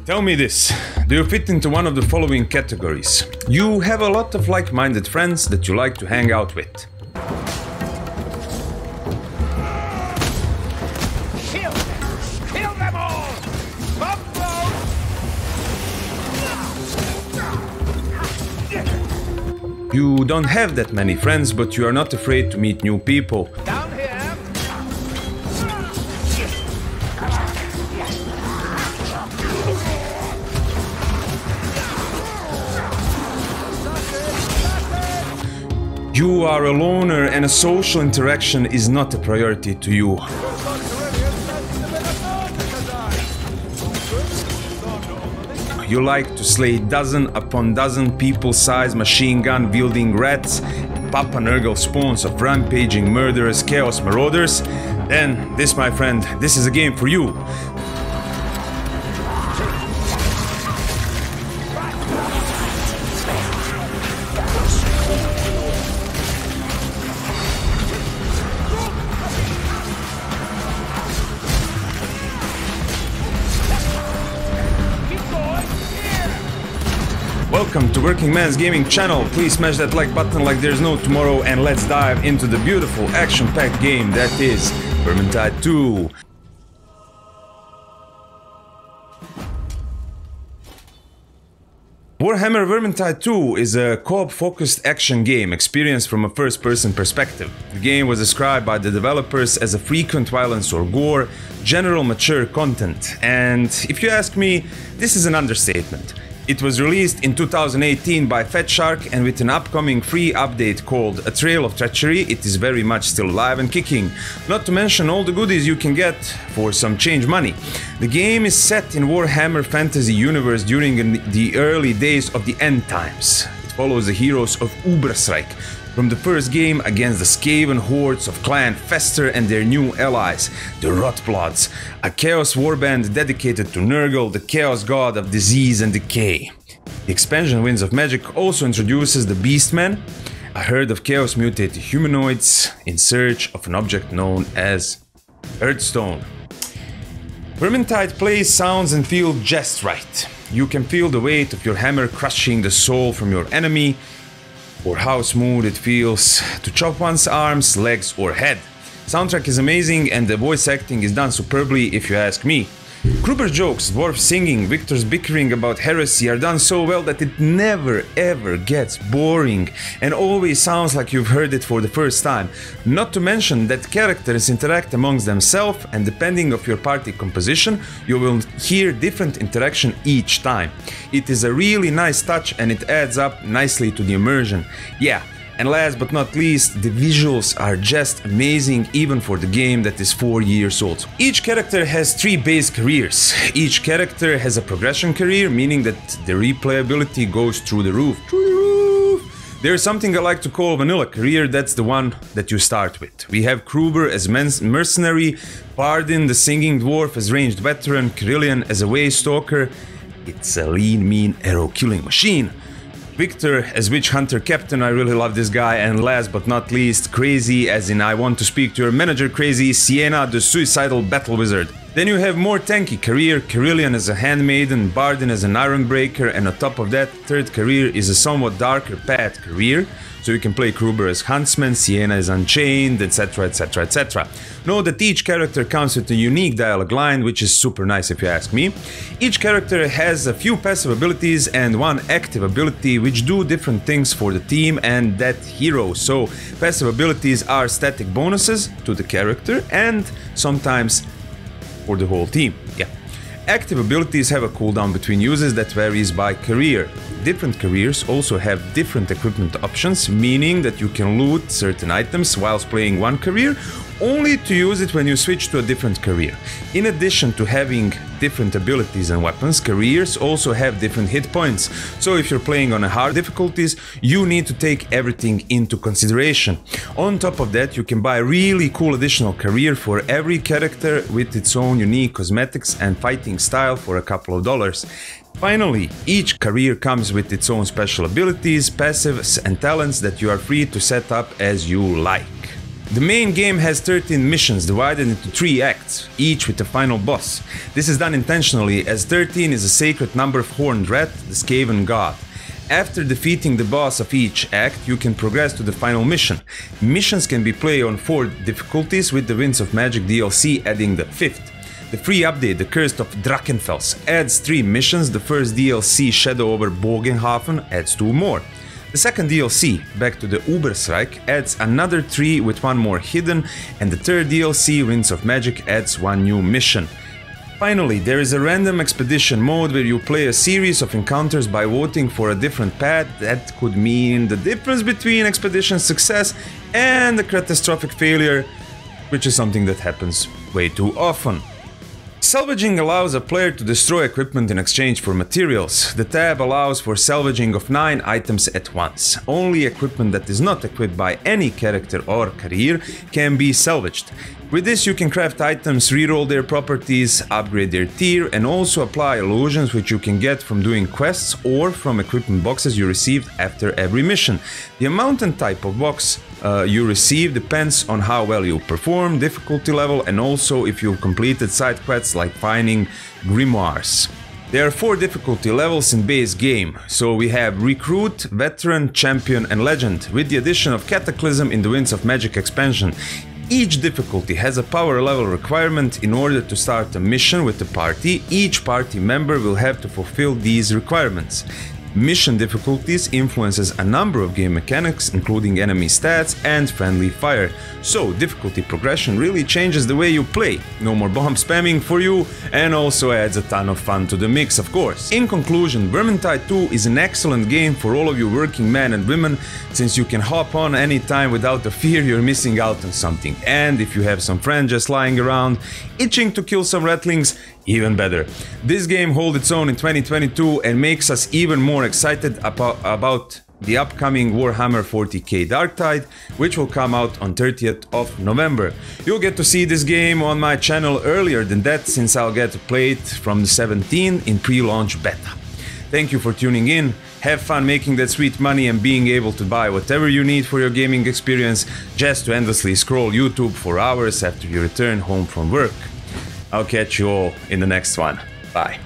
Tell me this, do you fit into one of the following categories? You have a lot of like-minded friends that you like to hang out with. Kill them! Kill them all! You don't have that many friends, but you are not afraid to meet new people. Down here! You are a loner and a social interaction is not a priority to you. You like to slay dozen upon dozen people-sized machine gun wielding rats, Papa Nurgle spawns of rampaging murderous chaos marauders? Then this, my friend, this is a game for you. Welcome to Workin'man'sgaming channel. Please smash that like button like there's no tomorrow, and let's dive into the beautiful action-packed game that is Vermintide 2. Warhammer Vermintide 2 is a co-op-focused action game experienced from a first-person perspective. The game was described by the developers as a frequent violence or gore, general mature content, and if you ask me, this is an understatement. It was released in 2018 by Fatshark, and with an upcoming free update called A Trail of Treachery, it is very much still alive and kicking. Not to mention all the goodies you can get for some change money. The game is set in Warhammer fantasy universe during the early days of the end times. It follows the heroes of Ubersreich from the first game against the Skaven hordes of Clan Fester and their new allies, the Rotbloods, a chaos warband dedicated to Nurgle, the chaos god of disease and decay. The expansion Winds of Magic also introduces the Beastmen, a herd of chaos mutated humanoids in search of an object known as Earthstone. Vermintide plays, sounds and feels just right. You can feel the weight of your hammer crushing the soul from your enemy, or how smooth it feels to chop one's arms, legs or head. Soundtrack is amazing and the voice acting is done superbly if you ask me. Kruber's jokes, dwarf singing, Victor's bickering about heresy are done so well that it never ever gets boring and always sounds like you've heard it for the first time. Not to mention that characters interact amongst themselves, and depending on your party composition, you will hear different interaction each time. It is a really nice touch and it adds up nicely to the immersion. Yeah. And last but not least, the visuals are just amazing even for the game that is 4 years old. Each character has 3 base careers. Each character has a progression career, meaning that the replayability goes through the roof. There's something I like to call vanilla career, that's the one that you start with. We have Kruber as mercenary, Bardin the singing dwarf as ranged veteran, Carillion as a way stalker. It's a lean, mean arrow killing machine. Victor as Witch Hunter Captain, I really love this guy, and last but not least, Crazy, as in I want to speak to your manager Crazy, Sienna the suicidal battle wizard. Then you have more tanky career, Carillion as a handmaiden, Bardin as an iron breaker, and on top of that, third career is a somewhat darker path career, so you can play Kruber as huntsman, Sienna as unchained, etc, etc, etc. Know that each character comes with a unique dialogue line, which is super nice if you ask me. Each character has a few passive abilities and one active ability which do different things for the team and that hero. So passive abilities are static bonuses to the character and sometimes for the whole team. Yeah. Active abilities have a cooldown between uses that varies by career. Different careers also have different equipment options, meaning that you can loot certain items whilst playing one career, only to use it when you switch to a different career. In addition to having different abilities and weapons, careers also have different hit points. So if you're playing on a hard difficulties, you need to take everything into consideration. On top of that, you can buy a really cool additional career for every character with its own unique cosmetics and fighting style for a couple of dollars. Finally, each career comes with its own special abilities, passives and talents that you are free to set up as you like. The main game has 13 missions divided into 3 acts, each with a final boss. This is done intentionally as 13 is a sacred number of Horned Rat, the Skaven god. After defeating the boss of each act, you can progress to the final mission. Missions can be played on 4 difficulties, with the Winds of Magic DLC adding the 5th. The free update, The Curse of Drachenfels, adds 3 missions. The first DLC, Shadow over Bogenhafen, adds 2 more. The second DLC, Back to the Ubersreich, adds another 3 with 1 more hidden, and the third DLC, Winds of Magic, adds 1 new mission. Finally, there is a random expedition mode where you play a series of encounters by voting for a different path. That could mean the difference between expedition success and a catastrophic failure, which is something that happens way too often. Salvaging allows a player to destroy equipment in exchange for materials. The tab allows for salvaging of 9 items at once. Only equipment that is not equipped by any character or career can be salvaged. With this you can craft items, reroll their properties, upgrade their tier, and also apply illusions which you can get from doing quests or from equipment boxes you received after every mission. The amount and type of box you receive depends on how well you perform, difficulty level, and also if you've completed side quests like finding grimoires. There are 4 difficulty levels in base game, so we have Recruit, Veteran, Champion and Legend, with the addition of Cataclysm in the Winds of Magic expansion. Each difficulty has a power level requirement. In order to start a mission with the party, each party member will have to fulfill these requirements. Mission difficulties influences a number of game mechanics, including enemy stats and friendly fire. So difficulty progression really changes the way you play. No more bomb spamming for you, and also adds a ton of fun to the mix, of course. In conclusion, Vermintide 2 is an excellent game for all of you working men and women, since you can hop on anytime without the fear you're missing out on something. And if you have some friends just lying around, itching to kill some ratlings, even better. This game holds its own in 2022 and makes us even more excited about the upcoming Warhammer 40k Darktide, which will come out on 30th of November. You'll get to see this game on my channel earlier than that, since I'll get to play it from the 17th in pre-launch beta. Thank you for tuning in. Have fun making that sweet money and being able to buy whatever you need for your gaming experience, just to endlessly scroll YouTube for hours after you return home from work. I'll catch you all in the next one. Bye.